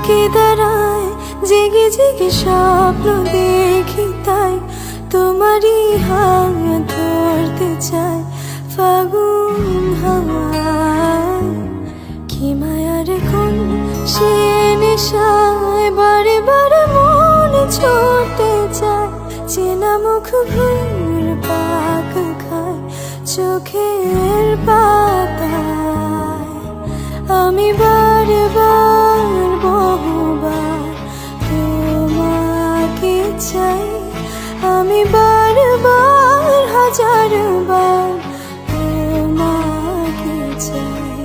চোখে দাঁড়ায়, জেগে জেগে স্বপ্ন দেখি তাই তোমারই হাত ধরতে চাই ফাগুন হাওয়ায়। কি মায়ার কোন সে নেশায় বারে বারে মনে ছুটতে চায়, চেনা মুখ ভুল পাক খায় চোখের পাতায়। আমি বারে বার বহুবার তোমাকে চাই, আমি বারে বার হাজার বার তোমাকে চাই।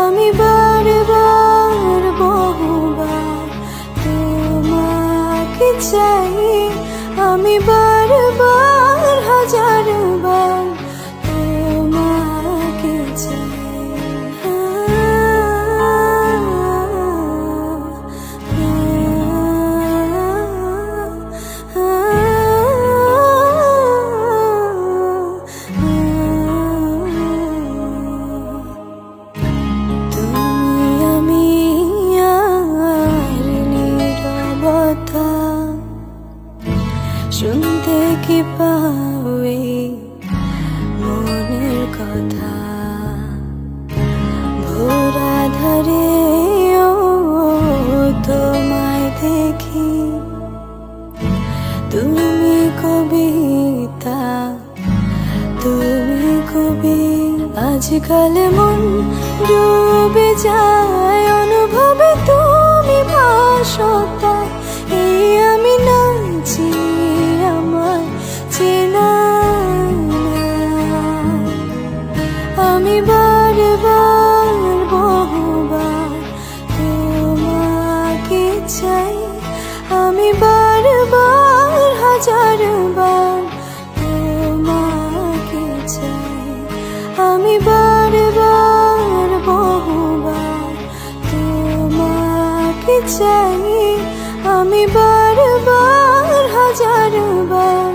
আমি বারে বার বহুবার তোমাকে চাই, আমি বারে বার হাজার বার তোমাকে চাই। শুনতে কি পাওয়ে মনের কথা, ভোরা ধারে ও তোমায় দেখি, তুমি কবিতা তুমি কবি। আজকাল মন ডুবে যায় অনুভবে, তুমি ভাসতায় এই আমি নাচি আমার চেনা। আমি বারে বার বহুবার তোমাকে চাই, আমি বারে বার হাজার বার তোমাকে চাই। আমি বারে বার বহুবার তোমাকে চাই, আমি বারে বার হাজার বার